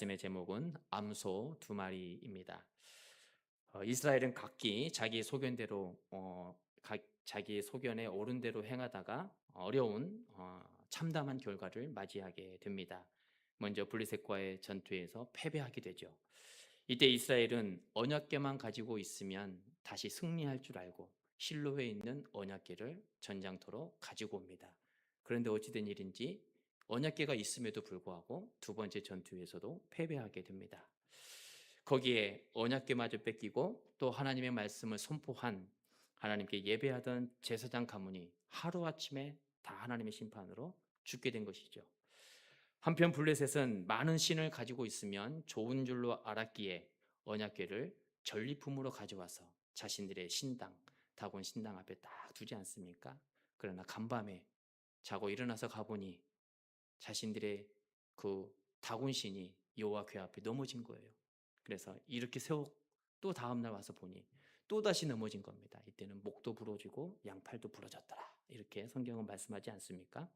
말씀의 제목은 암소 두 마리입니다. 이스라엘은 각기 자기 소견대로 자기 소견에 옳은 대로 행하다가 어려운 참담한 결과를 맞이하게 됩니다. 먼저 블레셋과의 전투에서 패배하게 되죠. 이때 이스라엘은 언약궤만 가지고 있으면 다시 승리할 줄 알고 실로에 있는 언약궤를 전장터로 가지고 옵니다. 그런데 어찌된 일인지 언약궤가 있음에도 불구하고 두 번째 전투에서도 패배하게 됩니다. 거기에 언약궤마저 뺏기고 또 하나님의 말씀을 선포한 하나님께 예배하던 제사장 가문이 하루아침에 다 하나님의 심판으로 죽게 된 것이죠. 한편 블레셋은 많은 신을 가지고 있으면 좋은 줄로 알았기에 언약궤를 전리품으로 가져와서 자신들의 신당, 다곤 신당 앞에 딱 두지 않습니까? 그러나 간밤에 자고 일어나서 가보니 자신들의 그 다곤 신이 여호와 궤 앞에 넘어진 거예요. 그래서 이렇게 세워 또 다음날 와서 보니 또 다시 넘어진 겁니다. 이때는 목도 부러지고 양팔도 부러졌더라. 이렇게 성경은 말씀하지 않습니까?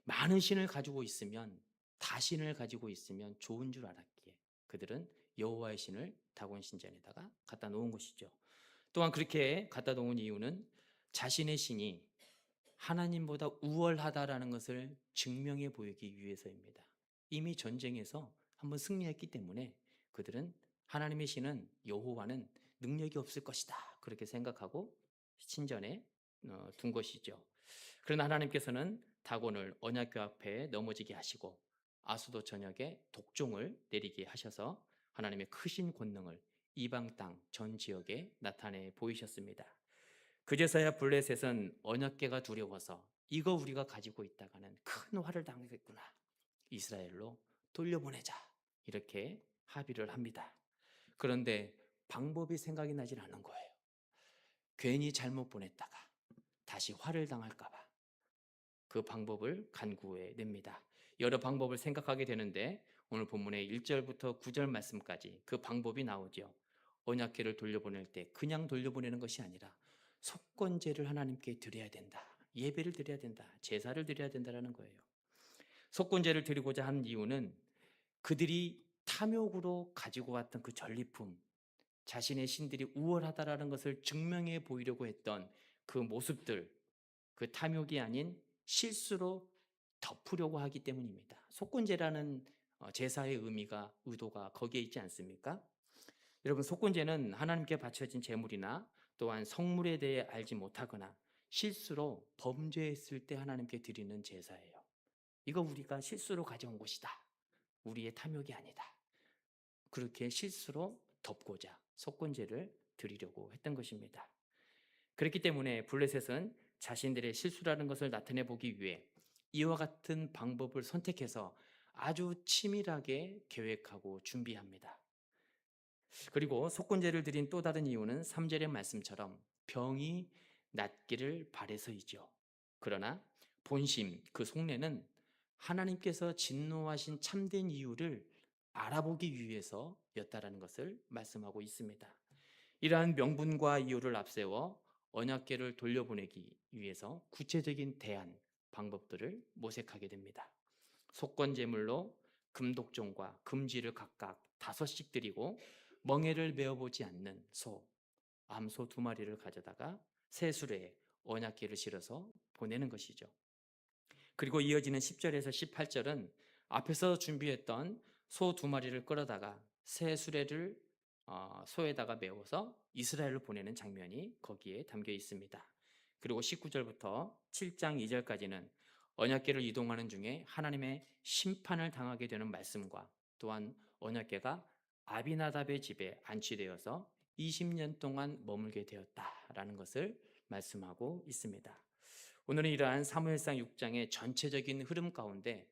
많은 신을 가지고 있으면 다신을 가지고 있으면 좋은 줄 알았기에 그들은 여호와의 신을 다곤 신전에다가 갖다 놓은 것이죠. 또한 그렇게 갖다 놓은 이유는 자신의 신이 하나님보다 우월하다라는 것을 증명해 보이기 위해서입니다. 이미 전쟁에서 한번 승리했기 때문에 그들은 하나님의 신은 여호와는 능력이 없을 것이다 그렇게 생각하고 신전에 둔 것이죠. 그러나 하나님께서는 다곤을 언약궤 앞에 넘어지게 하시고 아수도 전역에 독종을 내리게 하셔서 하나님의 크신 권능을 이방 땅 전 지역에 나타내 보이셨습니다. 그제서야 블레셋은 언약궤가 두려워서 이거 우리가 가지고 있다가는 큰 화를 당하겠구나. 이스라엘로 돌려보내자. 이렇게 합의를 합니다. 그런데 방법이 생각이 나질 않은 거예요. 괜히 잘못 보냈다가 다시 화를 당할까 봐. 그 방법을 간구해 냅니다. 여러 방법을 생각하게 되는데 오늘 본문의 1절부터 9절 말씀까지 그 방법이 나오죠. 언약궤를 돌려보낼 때 그냥 돌려보내는 것이 아니라 속건제를 하나님께 드려야 된다. 예배를 드려야 된다. 제사를 드려야 된다는 거예요. 속건제를 드리고자 한 이유는 그들이 탐욕으로 가지고 왔던 그 전리품, 자신의 신들이 우월하다라는 것을 증명해 보이려고 했던 그 모습들, 그 탐욕이 아닌 실수로 덮으려고 하기 때문입니다. 속건제라는 제사의 의도가 거기에 있지 않습니까? 여러분, 속건제는 하나님께 바쳐진 제물이나 또한 성물에 대해 알지 못하거나 실수로 범죄했을 때 하나님께 드리는 제사예요. 이거 우리가 실수로 가져온 것이다. 우리의 탐욕이 아니다. 그렇게 실수로 덮고자 속건제를 드리려고 했던 것입니다. 그렇기 때문에 블레셋은 자신들의 실수라는 것을 나타내 보기 위해 이와 같은 방법을 선택해서 아주 치밀하게 계획하고 준비합니다. 그리고 속건제를 드린 또 다른 이유는 3절의 말씀처럼 병이 낫기를 바래서이죠. 그러나 본심, 그 속내는 하나님께서 진노하신 참된 이유를 알아보기 위해서였다라는 것을 말씀하고 있습니다. 이러한 명분과 이유를 앞세워 언약궤를 돌려보내기 위해서 구체적인 대안, 방법들을 모색하게 됩니다. 속건제물로 금독종과 금쥐를 각각 5씩 드리고 멍에를 메어보지 않는 소, 암소 2마리를 가져다가 새 수레에 언약궤를 실어서 보내는 것이죠. 그리고 이어지는 10절에서 18절은 앞에서 준비했던 소 2마리를 끌어다가 새 수레를 소에다가 메워서 이스라엘로 보내는 장면이 거기에 담겨 있습니다. 그리고 19절부터 7장 2절까지는 언약궤를 이동하는 중에 하나님의 심판을 당하게 되는 말씀과 또한 언약궤가 아비나답의 집에 안치되어서 20년 동안 머물게 되었다라는 것을 말씀하고 있습니다. 오늘은 이러한 사무엘상 6장의 전체적인 흐름 가운데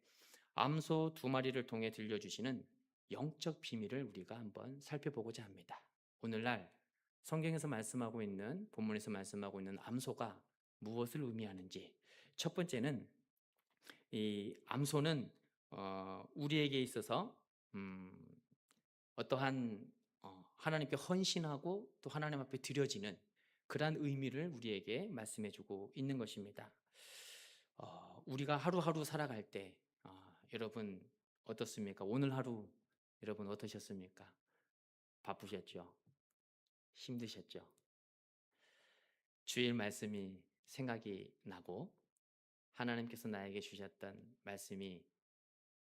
암소 2마리를 통해 들려주시는 영적 비밀을 우리가 한번 살펴보고자 합니다. 오늘날 성경에서 말씀하고 있는, 본문에서 말씀하고 있는 암소가 무엇을 의미하는지, 첫 번째는 이 암소는 우리에게 있어서 어떠한 하나님께 헌신하고 또 하나님 앞에 드려지는 그러한 의미를 우리에게 말씀해 주고 있는 것입니다. 우리가 하루하루 살아갈 때 여러분 어떻습니까? 오늘 하루 여러분 어떠셨습니까? 바쁘셨죠? 힘드셨죠? 주일 말씀이 생각이 나고 하나님께서 나에게 주셨던 말씀이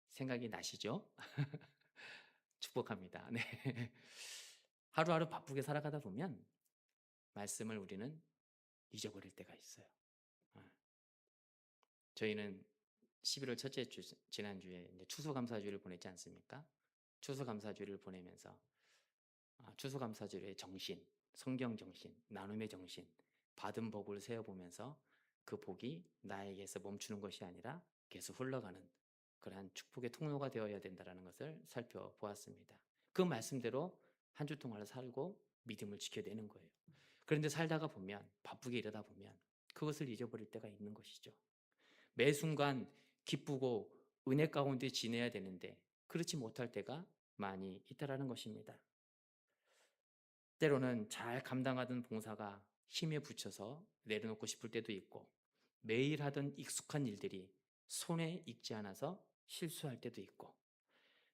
생각이 나시죠? 축복합니다. 네. 하루하루 바쁘게 살아가다 보면 말씀을 우리는 잊어버릴 때가 있어요. 어. 저희는 11월 첫째 주 지난주에 이제 추수감사주를 보냈지 않습니까? 추수감사주를 보내면서 추수감사주의 정신, 성경 정신, 나눔의 정신, 받은 복을 세어보면서 그 복이 나에게서 멈추는 것이 아니라 계속 흘러가는 그러한 축복의 통로가 되어야 된다는 것을 살펴보았습니다. 그 말씀대로 한 주 동안 살고 믿음을 지켜내는 거예요. 그런데 살다가 보면 바쁘게 일하다 보면 그것을 잊어버릴 때가 있는 것이죠. 매 순간 기쁘고 은혜 가운데 지내야 되는데 그렇지 못할 때가 많이 있다라는 것입니다. 때로는 잘 감당하던 봉사가 힘에 부쳐서 내려놓고 싶을 때도 있고 매일 하던 익숙한 일들이 손에 익지 않아서 실수할 때도 있고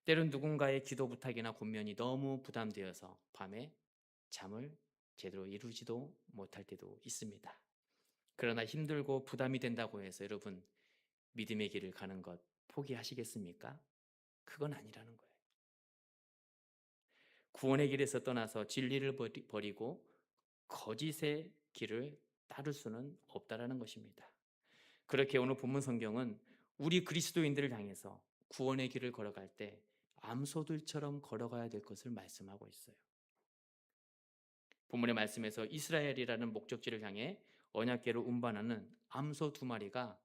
때론 누군가의 기도 부탁이나 권면이 너무 부담되어서 밤에 잠을 제대로 이루지도 못할 때도 있습니다. 그러나 힘들고 부담이 된다고 해서 여러분 믿음의 길을 가는 것 포기하시겠습니까? 그건 아니라는 거예요. 구원의 길에서 떠나서 진리를 버리고 거짓의 길을 따를 수는 없다라는 것입니다. 그렇게 오늘 본문 성경은 우리 그리스도인들을 향해서 구원의 길을 걸어갈 때 암소들처럼 걸어가야 될 것을 말씀하고 있어요. 본문의 말씀에서 이스라엘이라는 목적지를 향해 언약궤로 운반하는 암소 두 마리가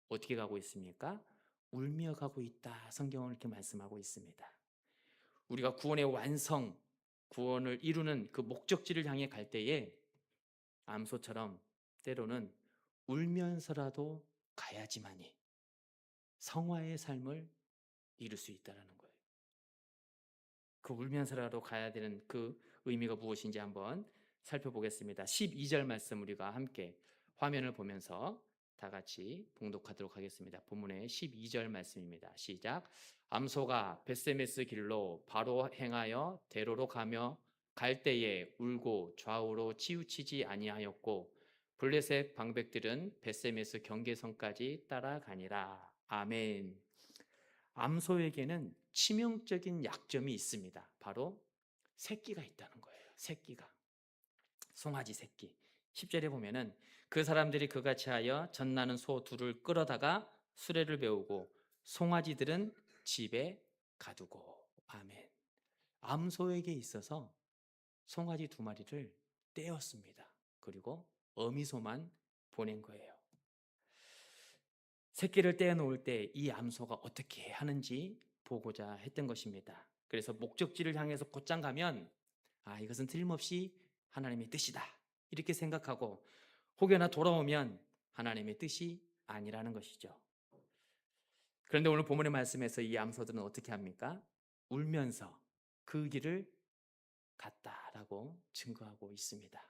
어떻게 가고 있습니까? 울며 가고 있다. 성경은 이렇게 말씀하고 있습니다. 우리가 구원의 완성, 구원을 이루는 그 목적지를 향해 갈 때에 암소처럼 때로는 울면서라도 가야지만이 성화의 삶을 이룰 수 있다는 거예요. 그 울면서라도 가야 되는 그 의미가 무엇인지 한번 살펴보겠습니다. 12절 말씀 우리가 함께 화면을 보면서 다 같이 봉독하도록 하겠습니다. 본문의 12절 말씀입니다. 시작. 암소가 벳세메스 길로 바로 행하여 대로로 가며 갈 때에 울고 좌우로 치우치지 아니하였고 블레셋 방백들은 벳세메스 경계선까지 따라가니라. 아멘. 암소에게는 치명적인 약점이 있습니다. 바로 새끼가 있다는 거예요. 새끼가. 송아지 새끼. 10절에 보면은 그 사람들이 그같이 하여 젖나는 소 둘을 끌어다가 수레를 배우고 송아지들은 집에 가두고. 아멘. 암소에게 있어서 송아지 두 마리를 떼었습니다. 그리고 어미소만 보낸 거예요. 새끼를 떼어놓을 때 이 암소가 어떻게 하는지 보고자 했던 것입니다. 그래서 목적지를 향해서 곧장 가면 이것은 틀림없이 하나님의 뜻이다 이렇게 생각하고 혹여나 돌아오면 하나님의 뜻이 아니라는 것이죠. 그런데 오늘 본문의 말씀에서 이 암소들은 어떻게 합니까? 울면서 그 길을 갔다라고 증거하고 있습니다.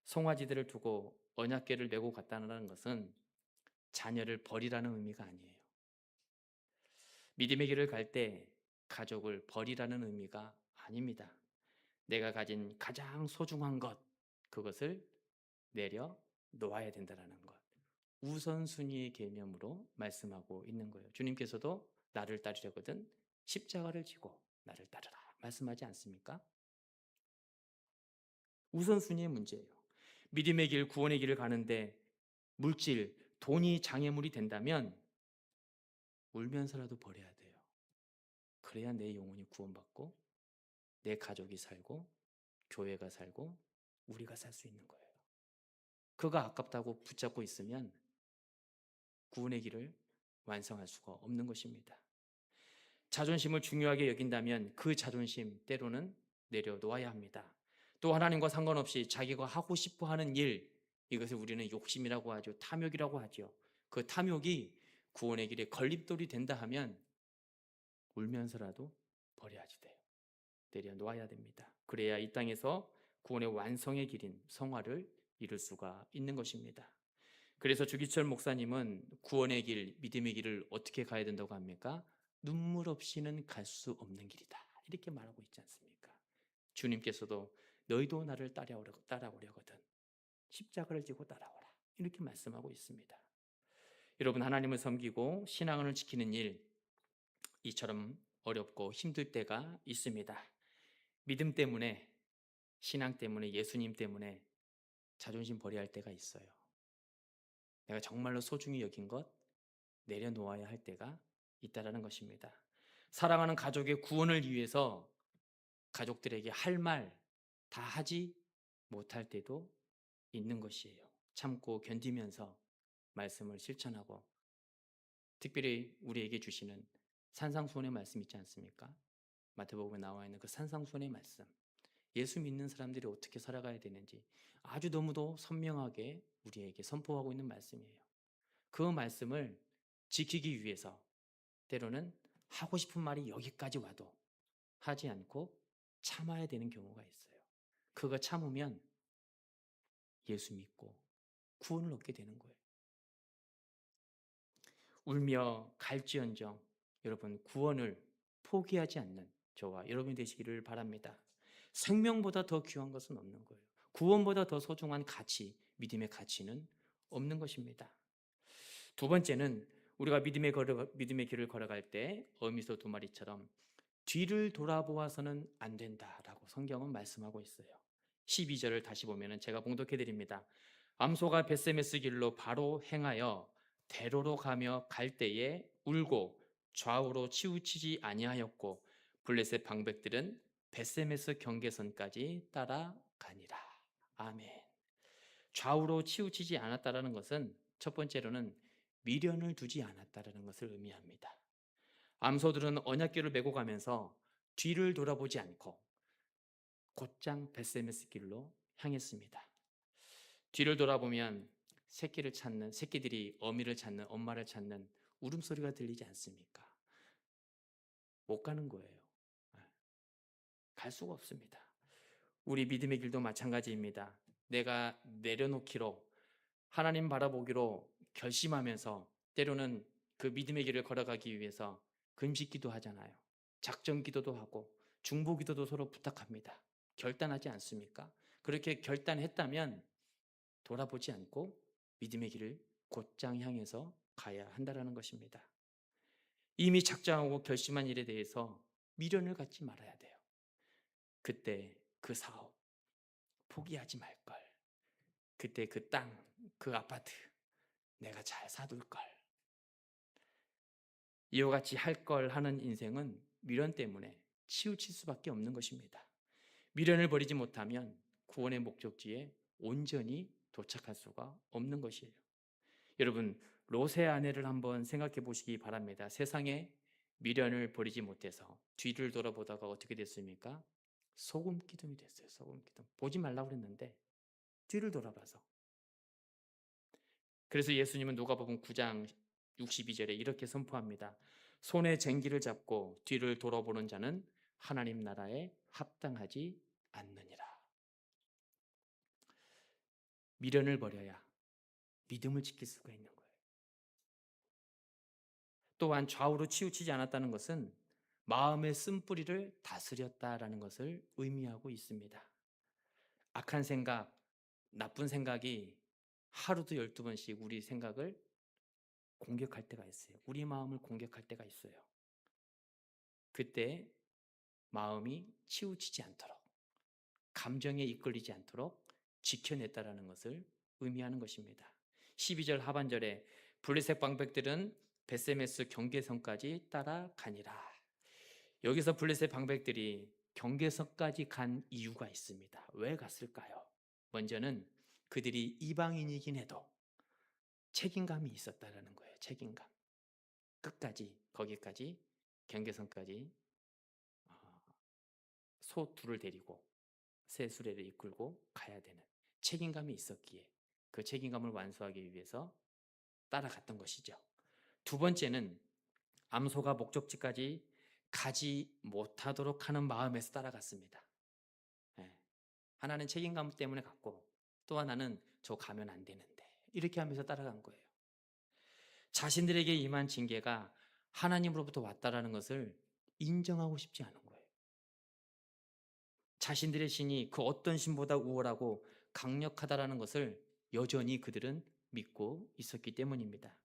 송아지들을 두고 언약궤를 메고 갔다는 것은 자녀를 버리라는 의미가 아니에요. 믿음의 길을 갈 때 가족을 버리라는 의미가 아닙니다. 내가 가진 가장 소중한 것, 그것을 내려 놓아야 된다는 것. 우선순위의 개념으로 말씀하고 있는 거예요. 주님께서도 나를 따르려거든 십자가를 지고 나를 따르라 말씀하지 않습니까? 우선순위의 문제예요. 믿음의 길, 구원의 길을 가는데 물질, 돈이 장애물이 된다면 울면서라도 버려야 돼요. 그래야 내 영혼이 구원받고 내 가족이 살고 교회가 살고 우리가 살 수 있는 거예요. 그가 아깝다고 붙잡고 있으면 구원의 길을 완성할 수가 없는 것입니다. 자존심을 중요하게 여긴다면 그 자존심 때로는 내려놓아야 합니다. 또 하나님과 상관없이 자기가 하고 싶어 하는 일, 이것을 우리는 욕심이라고 하죠. 탐욕이라고 하죠. 그 탐욕이 구원의 길에 걸림돌이 된다 하면 울면서라도 버려야지 돼요. 내려놓아야 됩니다. 그래야 이 땅에서 구원의 완성의 길인 성화를 이룰 수가 있는 것입니다. 그래서 주기철 목사님은 구원의 길, 믿음의 길을 어떻게 가야 된다고 합니까? 눈물 없이는 갈 수 없는 길이다. 이렇게 말하고 있지 않습니까? 주님께서도 너희도 나를 따라오려거든 십자가를 지고 따라오라. 이렇게 말씀하고 있습니다. 여러분, 하나님을 섬기고 신앙을 지키는 일, 이처럼 어렵고 힘들 때가 있습니다. 믿음 때문에, 신앙 때문에, 예수님 때문에 자존심 버려야 할 때가 있어요. 내가 정말로 소중히 여긴 것 내려놓아야 할 때가 있다라는 것입니다. 사랑하는 가족의 구원을 위해서 가족들에게 할 말 다 하지 못할 때도 있는 것이에요. 참고 견디면서 말씀을 실천하고, 특별히 우리에게 주시는 산상수훈의 말씀 있지 않습니까? 마태복음에 나와 있는 그 산상수훈의 말씀, 예수 믿는 사람들이 어떻게 살아가야 되는지 아주 너무도 선명하게 우리에게 선포하고 있는 말씀이에요. 그 말씀을 지키기 위해서 때로는 하고 싶은 말이 여기까지 와도 하지 않고 참아야 되는 경우가 있어요. 그거 참으면 예수 믿고 구원을 얻게 되는 거예요. 울며 갈지언정 여러분 구원을 포기하지 않는 저와 여러분이 되시기를 바랍니다. 생명보다 더 귀한 것은 없는 거예요. 구원보다 더 소중한 가치, 믿음의 가치는 없는 것입니다. 두 번째는 우리가 믿음의 길을 걸어갈 때 어미소 두 마리처럼 뒤를 돌아보아서는 안 된다라고 성경은 말씀하고 있어요. 12절을 다시 보면 제가 봉독해 드립니다. 암소가 벳세메스 길로 바로 행하여 대로로 가며 갈 때에 울고 좌우로 치우치지 아니하였고 블레셋 방백들은 벳세메스 경계선까지 따라가니라. 아멘. 좌우로 치우치지 않았다라는 것은 첫 번째로는 미련을 두지 않았다라는 것을 의미합니다. 암소들은 언약궤를 메고 가면서 뒤를 돌아보지 않고 곧장 벳세메스 길로 향했습니다. 뒤를 돌아보면 새끼들이 어미를 찾는, 엄마를 찾는 울음소리가 들리지 않습니까? 못 가는 거예요. 갈 수가 없습니다. 우리 믿음의 길도 마찬가지입니다. 내가 내려놓기로, 하나님 바라보기로 결심하면서 때로는 그 믿음의 길을 걸어가기 위해서 금식기도 하잖아요. 작정기도도 하고 중보기도도 서로 부탁합니다. 결단하지 않습니까? 그렇게 결단했다면 돌아보지 않고 믿음의 길을 곧장 향해서 가야 한다는 것입니다. 이미 작정하고 결심한 일에 대해서 미련을 갖지 말아야 돼요. 그때 그 사업 포기하지 말걸. 그때 그 땅, 그 아파트 내가 잘 사둘걸. 이와 같이 할 걸 하는 인생은 미련 때문에 치우칠 수밖에 없는 것입니다. 미련을 버리지 못하면 구원의 목적지에 온전히 도착할 수가 없는 것이에요. 여러분, 롯의 아내를 한번 생각해 보시기 바랍니다. 세상에 미련을 버리지 못해서 뒤를 돌아보다가 어떻게 됐습니까? 소금 기둥이 됐어요. 소금 기둥. 보지 말라고 그랬는데 뒤를 돌아봐서. 그래서 예수님은 누가복음 9장 62절에 이렇게 선포합니다. 손에 쟁기를 잡고 뒤를 돌아보는 자는 하나님 나라에 합당하지 않느니라. 미련을 버려야 믿음을 지킬 수가 있는 거예요. 또한 좌우로 치우치지 않았다는 것은 마음의 쓴뿌리를 다스렸다라는 것을 의미하고 있습니다. 악한 생각, 나쁜 생각이 하루도 12번씩 우리 생각을 공격할 때가 있어요. 우리 마음을 공격할 때가 있어요. 그때 마음이 치우치지 않도록, 감정에 이끌리지 않도록 지켜냈다라는 것을 의미하는 것입니다. 12절 하반절에 블레셋 방백들은 벳세메스 경계선까지 따라가니라. 여기서 블레셋 방백들이 경계선까지 간 이유가 있습니다. 왜 갔을까요? 먼저는 그들이 이방인이긴 해도 책임감이 있었다라는 거예요. 책임감. 끝까지 거기까지 경계선까지 소 둘을 데리고 새 수레를 이끌고 가야 되는 책임감이 있었기에 그 책임감을 완수하기 위해서 따라갔던 것이죠. 두 번째는 암소가 목적지까지 가지 못하도록 하는 마음에서 따라갔습니다. 하나는 책임감 때문에 갔고 또 하나는 저 가면 안 되는데 이렇게 하면서 따라간 거예요. 자신들에게 임한 징계가 하나님으로부터 왔다라는 것을 인정하고 싶지 않은 거예요. 자신들의 신이 그 어떤 신보다 우월하고 강력하다라는 것을 여전히 그들은 믿고 있었기 때문입니다.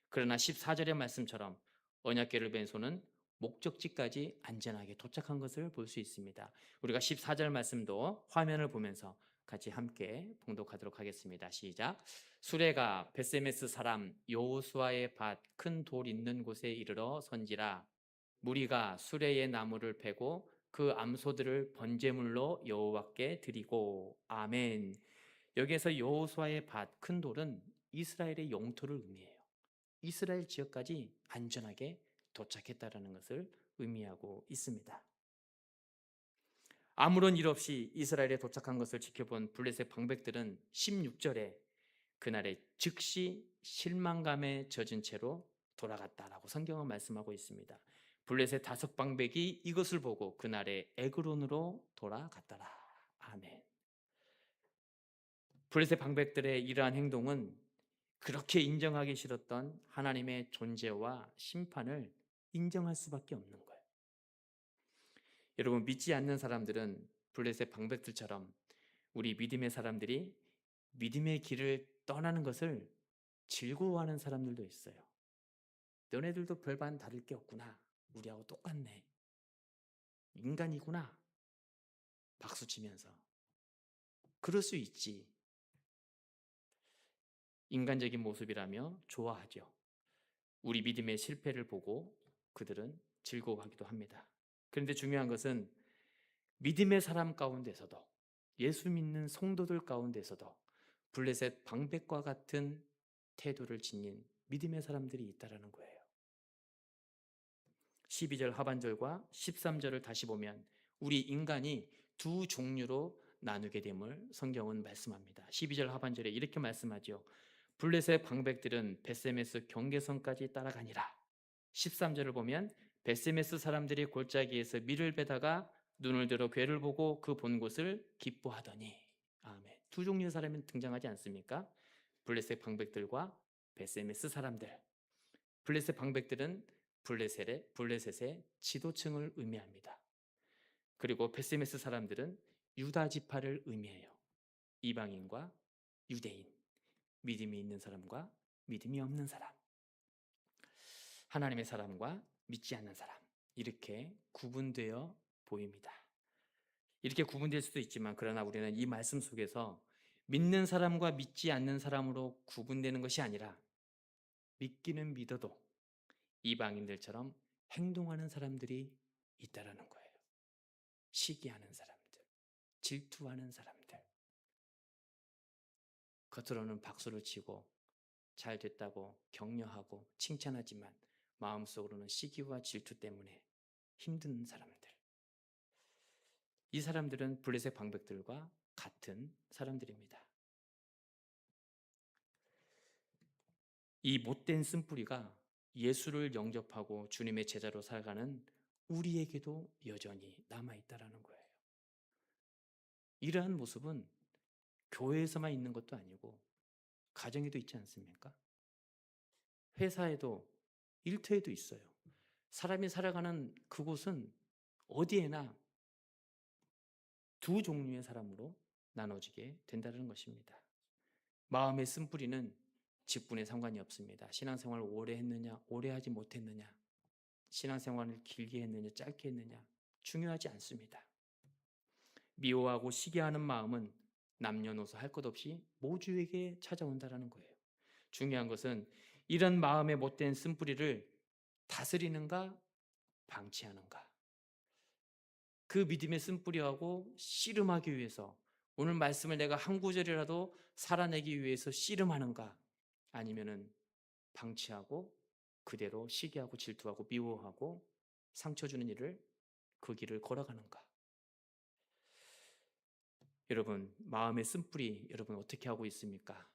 그러나 14절의 말씀처럼 언약궤를 벤 손은 목적지까지 안전하게 도착한 것을 볼 수 있습니다. 우리가 14절 말씀도 화면을 보면서 같이 함께 봉독하도록 하겠습니다. 시작. 수레가 베세메스 사람 여호수아의 밭 큰 돌 있는 곳에 이르러 선지라. 무리가 수레의 나무를 베고 그 암소들을 번제물로 여호와께 드리고. 아멘. 여기에서 여호수아의 밭 큰 돌은 이스라엘의 영토를 의미해요. 이스라엘 지역까지 안전하게 도착했다라는 것을 의미하고 있습니다. 아무런 일 없이 이스라엘에 도착한 것을 지켜본 블레셋 방백들은 16절에 그날에 즉시 실망감에 젖은 채로 돌아갔다라고 성경은 말씀하고 있습니다. 블레셋 다섯 방백이 이것을 보고 그날에 에그론으로 돌아갔더라. 아멘. 블레셋 방백들의 이러한 행동은 그렇게 인정하기 싫었던 하나님의 존재와 심판을 인정할 수밖에 없는 거예요. 여러분, 믿지 않는 사람들은 블레셋 방백들처럼 우리 믿음의 사람들이 믿음의 길을 떠나는 것을 즐거워하는 사람들도 있어요. 너네들도 별반 다를 게 없구나. 우리하고 똑같네. 인간이구나. 박수 치면서. 그럴 수 있지. 인간적인 모습이라며 좋아하죠. 우리 믿음의 실패를 보고 그들은 즐거워하기도 합니다. 그런데 중요한 것은 믿음의 사람 가운데서도, 예수 믿는 성도들 가운데서도 블레셋 방백과 같은 태도를 지닌 믿음의 사람들이 있다는 거예요. 12절 하반절과 13절을 다시 보면 우리 인간이 두 종류로 나누게 됨을 성경은 말씀합니다. 12절 하반절에 이렇게 말씀하죠. 블레셋 방백들은 베세메스 경계선까지 따라가니라. 13절을 보면 베세메스 사람들이 골짜기에서 밀을 베다가 눈을 들어 궤를 보고 그 본 곳을 기뻐하더니. 아멘. 두 종류의 사람이 등장하지 않습니까? 블레셋 방백들과 베세메스 사람들. 블레셋 방백들은 블레셋의 지도층을 의미합니다. 그리고 베세메스 사람들은 유다 지파를 의미해요. 이방인과 유대인, 믿음이 있는 사람과 믿음이 없는 사람, 하나님의 사람과 믿지 않는 사람, 이렇게 구분되어 보입니다. 이렇게 구분될 수도 있지만 그러나 우리는 이 말씀 속에서 믿는 사람과 믿지 않는 사람으로 구분되는 것이 아니라 믿기는 믿어도 이방인들처럼 행동하는 사람들이 있다라는 거예요. 시기하는 사람들, 질투하는 사람들, 겉으로는 박수를 치고 잘 됐다고 격려하고 칭찬하지만 마음속으로는 시기와 질투 때문에 힘든 사람들. 이 사람들은 블레셋 방백들과 같은 사람들입니다. 이 못된 쓴뿌리가 예수를 영접하고 주님의 제자로 살아가는 우리에게도 여전히 남아있다는 거예요. 이러한 모습은 교회에서만 있는 것도 아니고 가정에도 있지 않습니까? 회사에도 일터에도 있어요. 사람이 살아가는 그곳은 어디에나 두 종류의 사람으로 나눠지게 된다는 것입니다. 마음의 쓴뿌리는 직분에 상관이 없습니다. 신앙생활을 오래 했느냐, 오래 하지 못했느냐, 신앙생활을 길게 했느냐, 짧게 했느냐 중요하지 않습니다. 미워하고 시기하는 마음은 남녀노소 할 것 없이 모두에게 찾아온다는 거예요. 중요한 것은 이런 마음의 못된 쓴뿌리를 다스리는가 방치하는가. 그 믿음의 쓴뿌리하고 씨름하기 위해서 오늘 말씀을 내가 한 구절이라도 살아내기 위해서 씨름하는가, 아니면은 방치하고 그대로 시기하고 질투하고 미워하고 상처 주는 일을 그 길을 걸어가는가. 여러분, 마음의 쓴뿌리 여러분 어떻게 하고 있습니까?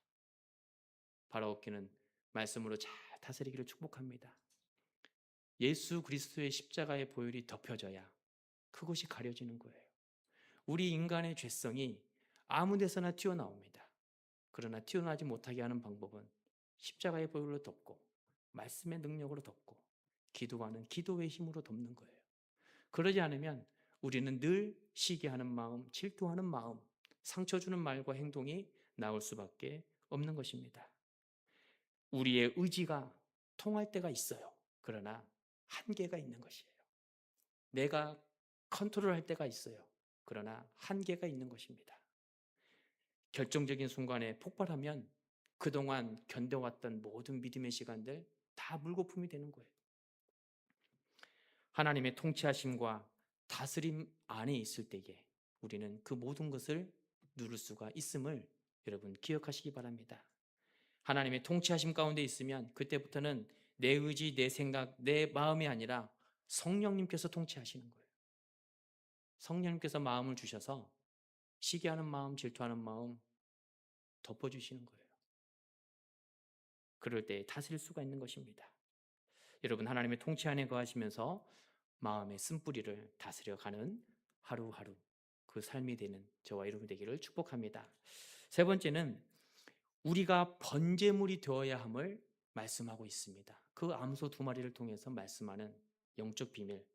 바라옵기는 말씀으로 잘 다스리기를 축복합니다. 예수 그리스도의 십자가의 보혈이 덮여져야 그것이 가려지는 거예요. 우리 인간의 죄성이 아무 데서나 튀어나옵니다. 그러나 튀어나오지 못하게 하는 방법은 십자가의 보혈로 덮고 말씀의 능력으로 덮고 기도하는 기도의 힘으로 돕는 거예요. 그러지 않으면 우리는 늘 시기하는 마음, 질투하는 마음, 상처 주는 말과 행동이 나올 수밖에 없는 것입니다. 우리의 의지가 통할 때가 있어요. 그러나 한계가 있는 것이에요. 내가 컨트롤할 때가 있어요. 그러나 한계가 있는 것입니다. 결정적인 순간에 폭발하면 그동안 견뎌왔던 모든 믿음의 시간들 다 물거품이 되는 거예요. 하나님의 통치하심과 다스림 안에 있을 때에 우리는 그 모든 것을 누릴 수가 있음을 여러분 기억하시기 바랍니다. 하나님의 통치하심 가운데 있으면 그때부터는 내 의지, 내 생각, 내 마음이 아니라 성령님께서 통치하시는 거예요. 성령님께서 마음을 주셔서 시기하는 마음, 질투하는 마음 덮어주시는 거예요. 그럴 때 다스릴 수가 있는 것입니다. 여러분, 하나님의 통치 안에 거하시면서 마음의 쓴뿌리를 다스려가는 하루하루 그 삶이 되는 저와 여러분 되기를 축복합니다. 세 번째는 우리가 번제물이 되어야 함을 말씀하고 있습니다. 그 암소 두 마리를 통해서 말씀하는 영적 비밀,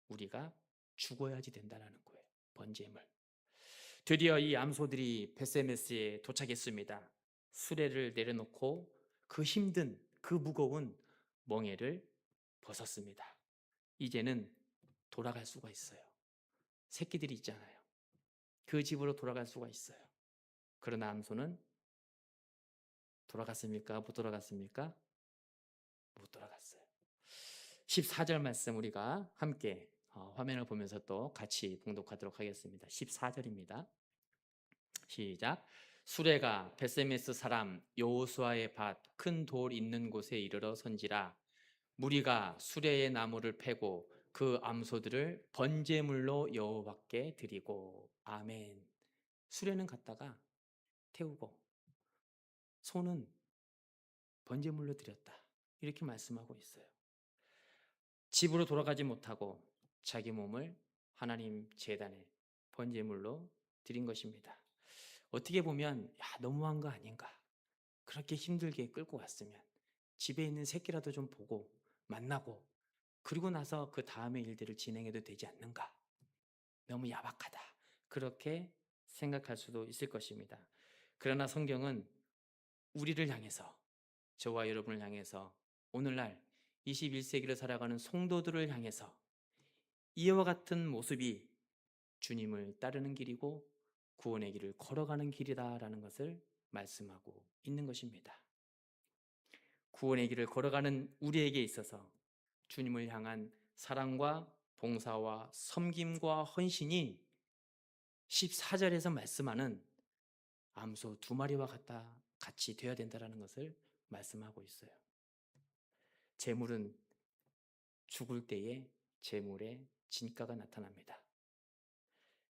우리가 죽어야지 된다는 거예요. 번제물. 드디어 이 암소들이 베세메스에 도착했습니다. 수레를 내려놓고 그 힘든 그 무거운 멍에를 벗었습니다. 이제는 돌아갈 수가 있어요. 새끼들이 있잖아요. 그 집으로 돌아갈 수가 있어요. 그러나 암소는 돌아갔습니까? 못 돌아갔습니까? 못 돌아갔어요. 14절 말씀 우리가 함께 화면을 보면서 또 같이 봉독하도록 하겠습니다. 14절입니다. 시작. 수레가 베세메스 사람 여호수아의 밭 큰 돌 있는 곳에 이르러 선지라. 무리가 수레의 나무를 패고 그 암소들을 번제물로 여호와께 드리고. 아멘. 수레는 갔다가 태우고 소는 번제물로 드렸다. 이렇게 말씀하고 있어요. 집으로 돌아가지 못하고 자기 몸을 하나님 제단에 번제물로 드린 것입니다. 어떻게 보면 너무한 거 아닌가? 그렇게 힘들게 끌고 왔으면 집에 있는 새끼라도 좀 보고 만나고 그리고 나서 그 다음의 일들을 진행해도 되지 않는가? 너무 야박하다. 그렇게 생각할 수도 있을 것입니다. 그러나 성경은 우리를 향해서, 저와 여러분을 향해서, 오늘날 21세기를 살아가는 성도들을 향해서 이와 같은 모습이 주님을 따르는 길이고 구원의 길을 걸어가는 길이다라는 것을 말씀하고 있는 것입니다. 구원의 길을 걸어가는 우리에게 있어서 주님을 향한 사랑과 봉사와 섬김과 헌신이 14절에서 말씀하는 암소 두 마리와 같이 되어야 된다는 것을 말씀하고 있어요. 재물은 죽을 때에 재물의 진가가 나타납니다.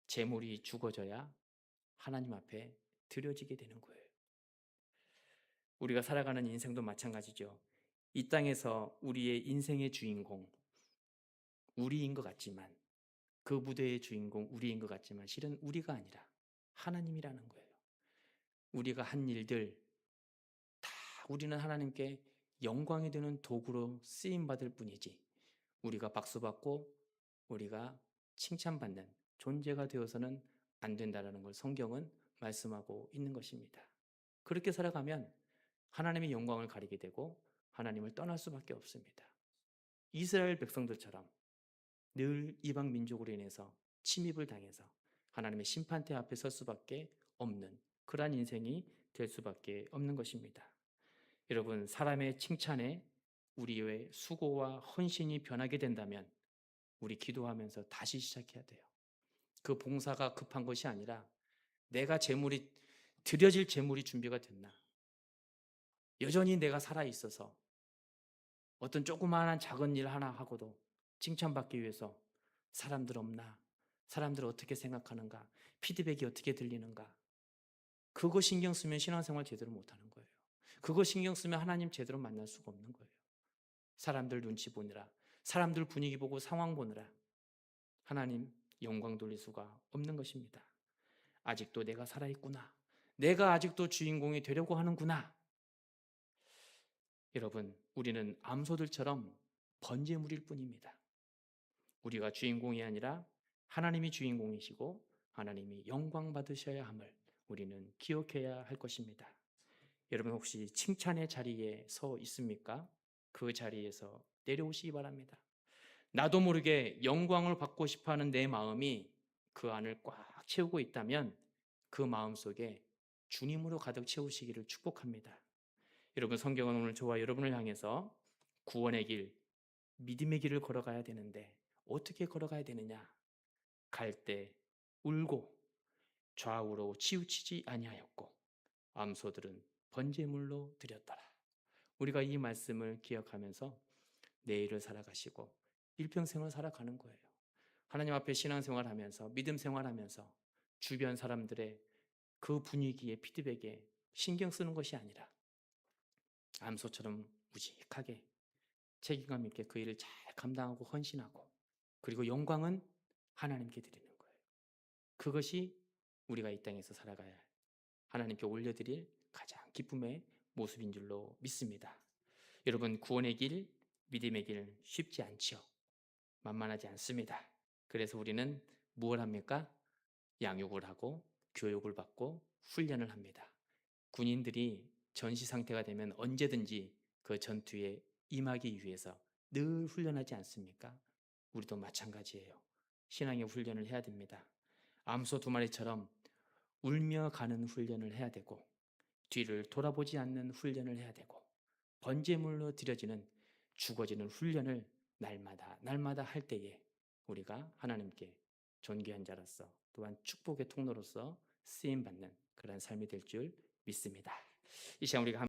재물이 죽어져야 하나님 앞에 드려지게 되는 거예요. 우리가 살아가는 인생도 마찬가지죠. 이 땅에서 우리의 인생의 주인공, 우리인 것 같지만, 그 무대의 주인공 우리인 것 같지만 실은 우리가 아니라 하나님이라는 거예요. 우리가 한 일들 다 우리는 하나님께 영광이 되는 도구로 쓰임받을 뿐이지, 우리가 박수받고 우리가 칭찬받는 존재가 되어서는 안 된다는 걸 성경은 말씀하고 있는 것입니다. 그렇게 살아가면 하나님의 영광을 가리게 되고 하나님을 떠날 수밖에 없습니다. 이스라엘 백성들처럼 늘 이방 민족으로 인해서 침입을 당해서 하나님의 심판대 앞에 설 수밖에 없는 그러한 인생이 될 수밖에 없는 것입니다. 여러분, 사람의 칭찬에 우리의 수고와 헌신이 변하게 된다면 우리 기도하면서 다시 시작해야 돼요. 그 봉사가 급한 것이 아니라 내가 드려질 재물이 준비가 됐나? 여전히 내가 살아있어서 어떤 조그마한 작은 일 하나 하고도 칭찬받기 위해서 사람들 없나? 사람들 어떻게 생각하는가? 피드백이 어떻게 들리는가? 그거 신경 쓰면 신앙생활 제대로 못하는 거예요. 그거 신경 쓰면 하나님 제대로 만날 수가 없는 거예요. 사람들 눈치 보느라, 사람들 분위기 보고 상황 보느라 하나님 영광 돌릴 수가 없는 것입니다. 아직도 내가 살아있구나. 내가 아직도 주인공이 되려고 하는구나. 여러분, 우리는 암소들처럼 번제물일 뿐입니다. 우리가 주인공이 아니라 하나님이 주인공이시고 하나님이 영광 받으셔야 함을 우리는 기억해야 할 것입니다. 여러분 혹시 칭찬의 자리에 서 있습니까? 그 자리에서 내려오시기 바랍니다. 나도 모르게 영광을 받고 싶어하는 내 마음이 그 안을 꽉 채우고 있다면 그 마음 속에 주님으로 가득 채우시기를 축복합니다. 여러분 성경은 오늘 저와 여러분을 향해서 구원의 길, 믿음의 길을 걸어가야 되는데 어떻게 걸어가야 되느냐? 갈 때 울고 좌우로 치우치지 아니하였고 암소들은 번제물로 드렸더라. 우리가 이 말씀을 기억하면서 내일을 살아가시고 일평생을 살아가는 거예요. 하나님 앞에 신앙생활하면서 믿음 생활하면서 주변 사람들의 그 분위기에 피드백에 신경 쓰는 것이 아니라 암소처럼 우직하게 책임감 있게 그 일을 잘 감당하고 헌신하고 그리고 영광은 하나님께 드리는 거예요. 그것이 우리가 이 땅에서 살아가야 하나님께 올려드릴 가장 기쁨의 모습인 줄로 믿습니다. 여러분 구원의 길, 믿음의 길 쉽지 않죠. 만만하지 않습니다. 그래서 우리는 무엇을 합니까? 양육을 하고 교육을 받고 훈련을 합니다. 군인들이 전시 상태가 되면 언제든지 그 전투에 임하기 위해서 늘 훈련하지 않습니까? 우리도 마찬가지예요. 신앙의 훈련을 해야 됩니다. 암소 두 마리처럼 울며 가는 훈련을 해야 되고 뒤를 돌아보지 않는 훈련을 해야 되고 번제물로 드려지는 죽어지는 훈련을 날마다 할 때에 우리가 하나님께 존귀한 자로서 또한 축복의 통로로서 쓰임받는 그런 삶이 될 줄 믿습니다. 이 시간 우리가